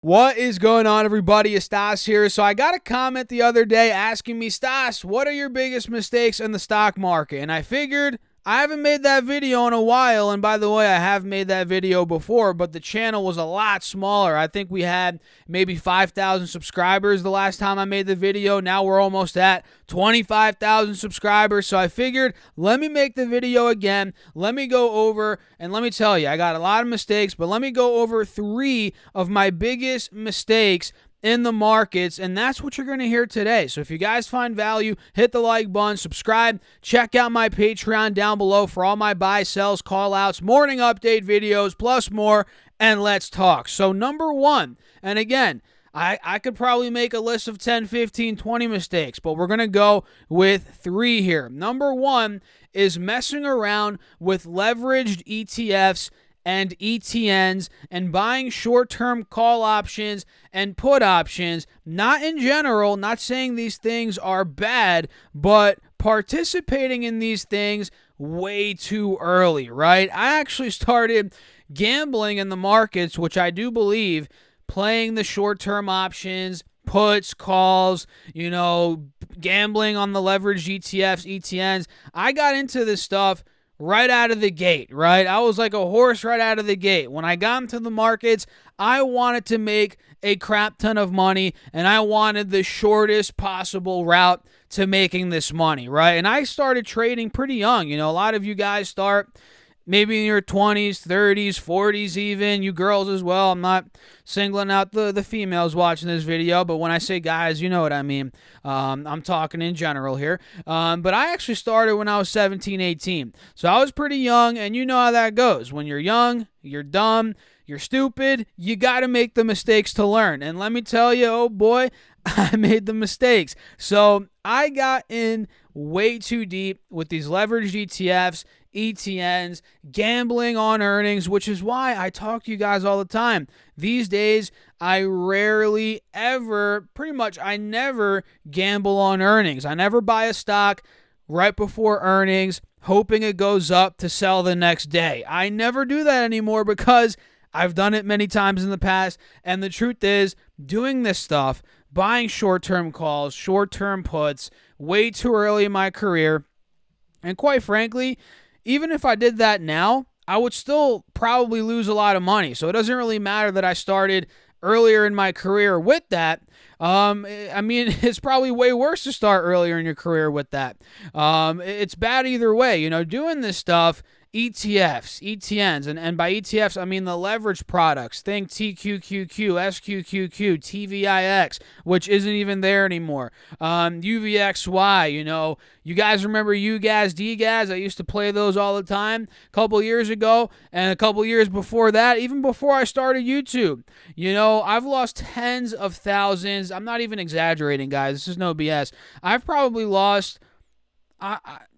What is going on, everybody? It's Stas here. So I got a comment the other day asking me, Stas, what are your biggest mistakes in the stock market? And I figured I haven't made that video in a while. And by the way, I have made that video before, but the channel was a lot smaller. I think we had maybe 5,000 subscribers the last time I made the video. Now we're almost at 25,000 subscribers. So I figured, let me make the video again. Let me go over, and let me tell you, I got a lot of mistakes, but let me go over 3 of my biggest mistakes in the markets, and that's what you're going to hear today. So if you guys find value, hit the like button, subscribe, check out my Patreon down below for all my buy, sells, call outs, morning update videos, plus more, and let's talk. So number 1, and again, I could probably make a list of 10, 15, 20 mistakes, but we're going to go with 3 here. Number 1 is messing around with leveraged ETFs and ETNs and buying short-term call options and put options. Not in general, not saying these things are bad, but participating in these things way too early, right? I actually started gambling in the markets, which I do believe, playing the short-term options, puts, calls, gambling on the leveraged ETFs, ETNs. I got into this stuff right out of the gate, right? I was like a horse right out of the gate. When I got into the markets, I wanted to make a crap ton of money, and I wanted the shortest possible route to making this money, right? And I started trading pretty young. A lot of you guys start maybe in your 20s, 30s, 40s even, you girls as well. I'm not singling out the females watching this video, but when I say guys, you know what I mean. I'm talking in general here. But I actually started when I was 17, 18. So I was pretty young, and you know how that goes. When you're young, you're dumb, you're stupid, you got to make the mistakes to learn. And let me tell you, oh boy, I made the mistakes. So I got in way too deep with these leveraged ETFs, ETNs, gambling on earnings, which is why I talk to you guys all the time. These days, I rarely ever, pretty much I never gamble on earnings. I never buy a stock right before earnings, hoping it goes up to sell the next day. I never do that anymore because I've done it many times in the past, and the truth is, doing this stuff, buying short-term calls, short-term puts, way too early in my career, and quite frankly, even if I did that now, I would still probably lose a lot of money. So it doesn't really matter that I started earlier in my career with that. It's probably way worse to start earlier in your career with that. It's bad either way. Doing this stuff, ETFs, ETNs, and by ETFs, I mean the leverage products. Think TQQQ, SQQQ, TVIX, which isn't even there anymore. UVXY, you guys remember UGAS, DGAS? I used to play those all the time a couple years ago, and a couple years before that, even before I started YouTube. I've lost tens of thousands. I'm not even exaggerating, guys. This is no BS. I've probably lost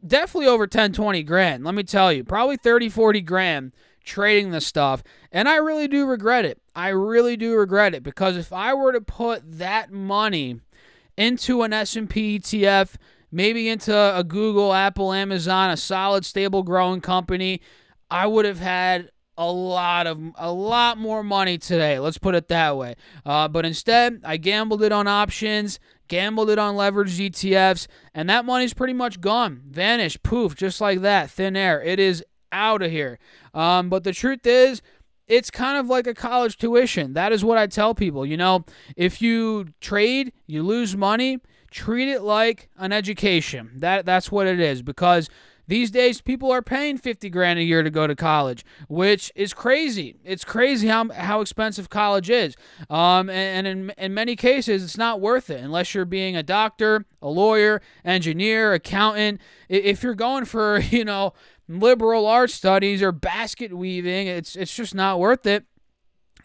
definitely over 10, 20 grand. Let me tell you, probably 30, 40 grand trading this stuff. And I really do regret it. I really do regret it, because if I were to put that money into an S&P ETF, maybe into a Google, Apple, Amazon, a solid, stable, growing company, I would have had a lot more money today. Let's put it that way. But instead, I gambled it on options, gambled it on leveraged ETFs, and that money's pretty much gone, vanished, poof, just like that, thin air. It is out of here. But the truth is, it's kind of like a college tuition. That is what I tell people. If you trade, you lose money, treat it like an education. That's what it is, because these days, people are paying 50 grand a year to go to college, which is crazy. It's crazy how expensive college is. And in many cases, it's not worth it unless you're being a doctor, a lawyer, engineer, accountant. If you're going for, liberal arts studies or basket weaving, it's just not worth it.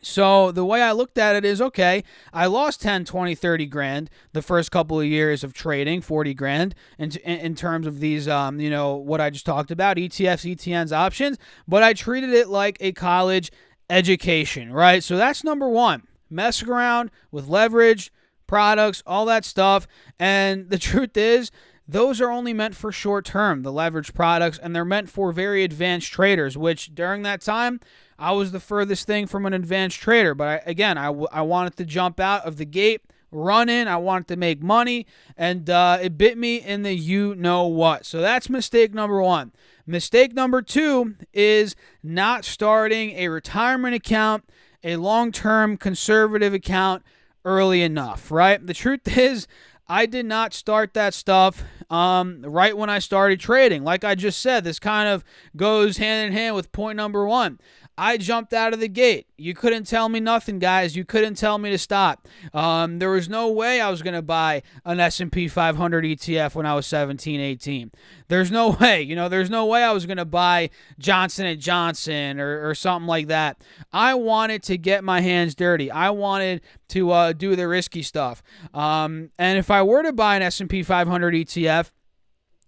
So the way I looked at it is, okay, I lost 10, 20, 30 grand the first couple of years of trading, 40 grand in terms of these, what I just talked about, ETFs, ETNs, options, but I treated it like a college education, right? So that's number 1, messing around with leverage, products, all that stuff. And the truth is, those are only meant for short term, the leverage products, and they're meant for very advanced traders, which during that time, I was the furthest thing from an advanced trader. But I wanted to jump out of the gate, run in. I wanted to make money, and it bit me in the you-know-what. So that's mistake number one. Mistake number two is not starting a retirement account, a long-term conservative account early enough, right? The truth is, I did not start that stuff right when I started trading. Like I just said, this kind of goes hand in hand with point number one. I jumped out of the gate. You couldn't tell me nothing, guys. You couldn't tell me to stop. There was no way I was going to buy an S&P 500 ETF when I was 17, 18. There's no way. There's no way I was going to buy Johnson & Johnson or something like that. I wanted to get my hands dirty. I wanted to do the risky stuff. And if I were to buy an S&P 500 ETF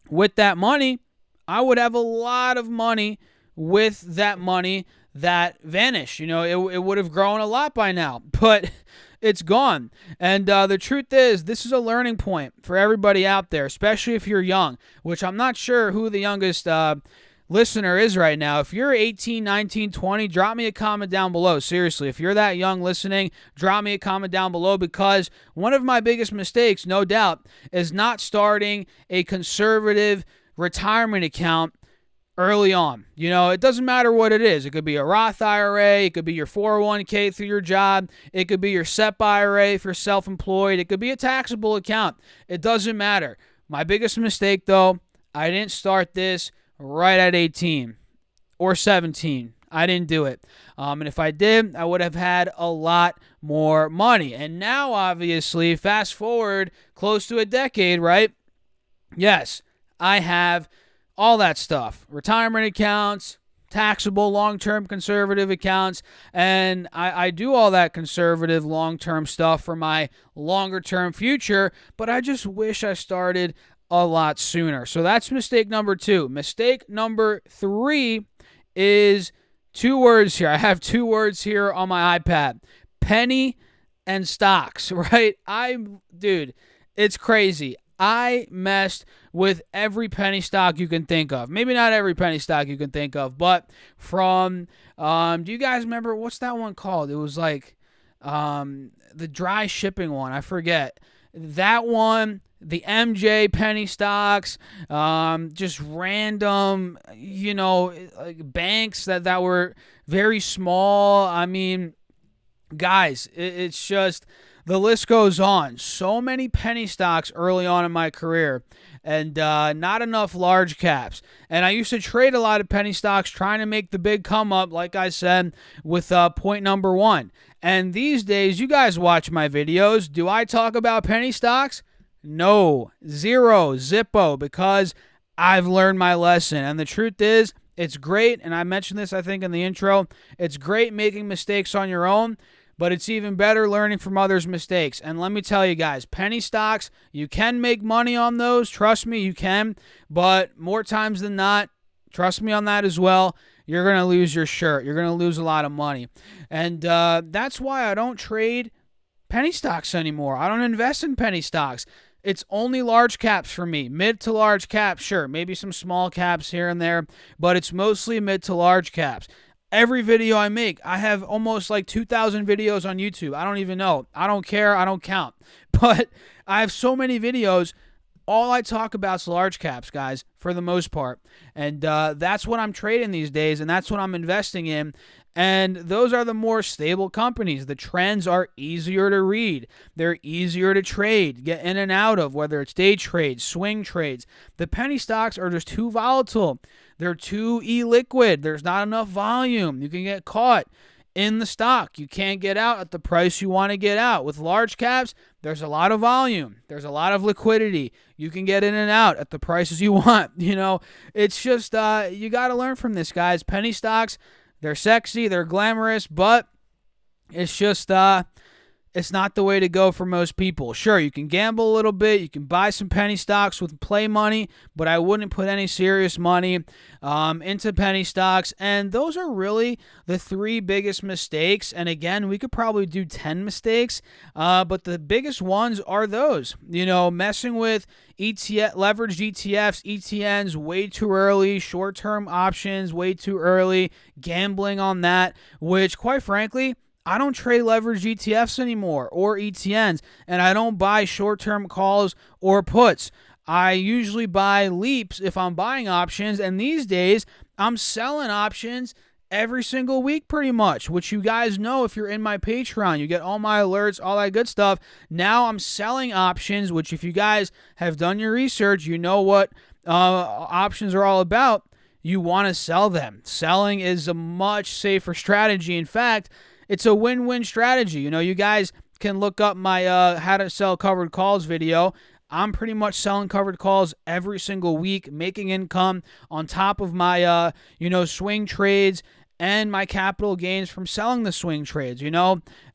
with that money, I would have a lot of money with that money that vanished. It would have grown a lot by now, but it's gone. And the truth is, this is a learning point for everybody out there, especially if you're young, which I'm not sure who the youngest listener is right now. If you're 18, 19, 20, drop me a comment down below. Seriously, if you're that young listening, drop me a comment down below, because one of my biggest mistakes, no doubt, is not starting a conservative retirement account early on. It doesn't matter what it is. It could be a Roth IRA. It could be your 401k through your job. It could be your SEP IRA if you're self-employed. It could be a taxable account. It doesn't matter. My biggest mistake, though, I didn't start this right at 18 or 17. I didn't do it. And if I did, I would have had a lot more money. And now, obviously, fast forward close to a decade, right? Yes, I have all that stuff. Retirement accounts, taxable long-term conservative accounts, and I do all that conservative long-term stuff for my longer-term future, but I just wish I started a lot sooner. So that's mistake number two. Mistake number three is two words here. I have two words here on my iPad. Penny and stocks, right? Dude, it's crazy. I messed with every penny stock you can think of. Maybe not every penny stock you can think of, but from, do you guys remember, what's that one called? It was like the dry shipping one. I forget. That one, the MJ penny stocks, just random, like banks that were very small. I mean, guys, it's just, the list goes on. So many penny stocks early on in my career, and not enough large caps. And I used to trade a lot of penny stocks trying to make the big come up, like I said, with point number one. And these days, you guys watch my videos. Do I talk about penny stocks? No. Zero. Zippo. Because I've learned my lesson. And the truth is, it's great, and I mentioned this, I think, in the intro, it's great making mistakes on your own, but it's even better learning from others' mistakes. And let me tell you guys, penny stocks, you can make money on those. Trust me, you can. But more times than not, trust me on that as well, you're going to lose your shirt. You're going to lose a lot of money. And that's why I don't trade penny stocks anymore. I don't invest in penny stocks. It's only large caps for me. Mid to large caps, sure. Maybe some small caps here and there, but it's mostly mid to large caps. Every video I make, I have almost like 2,000 videos on YouTube. I don't even know. I don't care. I don't count. But I have so many videos. All I talk about is large caps, guys, for the most part. And that's what I'm trading these days, and that's what I'm investing in. And those are the more stable companies. The trends are easier to read. They're easier to trade, get in and out of, whether it's day trades, swing trades. The penny stocks are just too volatile. They're too illiquid. There's not enough volume. You can get caught in the stock. You can't get out at the price you want to get out. With large caps, there's a lot of volume. There's a lot of liquidity. You can get in and out at the prices you want. It's just, you got to learn from this, guys. Penny stocks, they're sexy, they're glamorous, but it's just, it's not the way to go for most people. Sure, you can gamble a little bit, you can buy some penny stocks with play money, but I wouldn't put any serious money into penny stocks. And those are really the three biggest mistakes. And again, we could probably do 10 mistakes, but the biggest ones are those. Messing with leveraged ETFs, ETNs way too early, short-term options way too early, gambling on that, which quite frankly, I don't trade leveraged ETFs anymore or ETNs, and I don't buy short-term calls or puts. I usually buy leaps if I'm buying options, and these days I'm selling options every single week pretty much, which you guys know if you're in my Patreon. You get all my alerts, all that good stuff. Now I'm selling options, which if you guys have done your research, you know what options are all about. You want to sell them. Selling is a much safer strategy. In fact, it's a win-win strategy. You guys can look up my how to sell covered calls video. I'm pretty much selling covered calls every single week, making income on top of my, swing trades and my capital gains from selling the swing trades.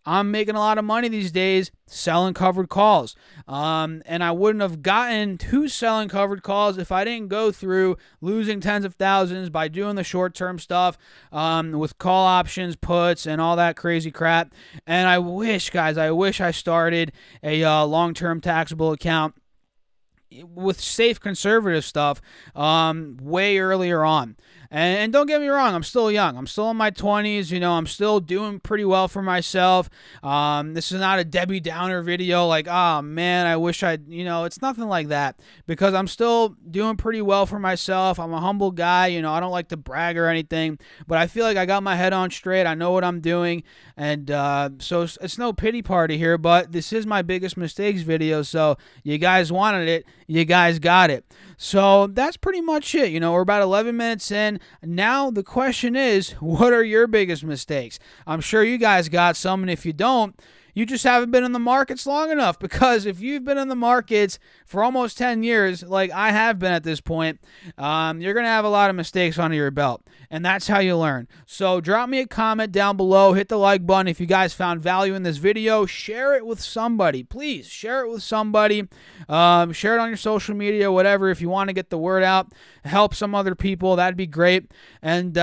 I'm making a lot of money these days selling covered calls. And I wouldn't have gotten to selling covered calls if I didn't go through losing tens of thousands by doing the short-term stuff with call options, puts, and all that crazy crap. And I wish I started a long-term taxable account with safe conservative stuff way earlier on. And don't get me wrong, I'm still young. I'm still in my 20s. I'm still doing pretty well for myself. This is not a Debbie Downer video like, oh, man, I wish it's nothing like that, because I'm still doing pretty well for myself. I'm a humble guy. I don't like to brag or anything, but I feel like I got my head on straight. I know what I'm doing. And so it's no pity party here, but this is my biggest mistakes video. So you guys wanted it. You guys got it. So that's pretty much it. We're about 11 minutes in. Now the question is, what are your biggest mistakes? I'm sure you guys got some, and if you don't, you just haven't been in the markets long enough, because if you've been in the markets for almost 10 years, like I have been at this point, you're going to have a lot of mistakes under your belt, and that's how you learn. So drop me a comment down below, hit the like button if you guys found value in this video, share it with somebody. Please share it with somebody, share it on your social media, whatever, if you want to get the word out, help some other people, that'd be great. And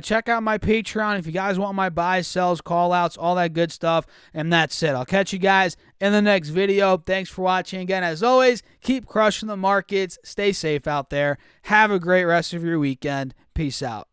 check out my Patreon if you guys want my buys, sells, call outs, all that good stuff. And that's it. I'll catch you guys in the next video. Thanks for watching. Again, as always, keep crushing the markets. Stay safe out there. Have a great rest of your weekend. Peace out.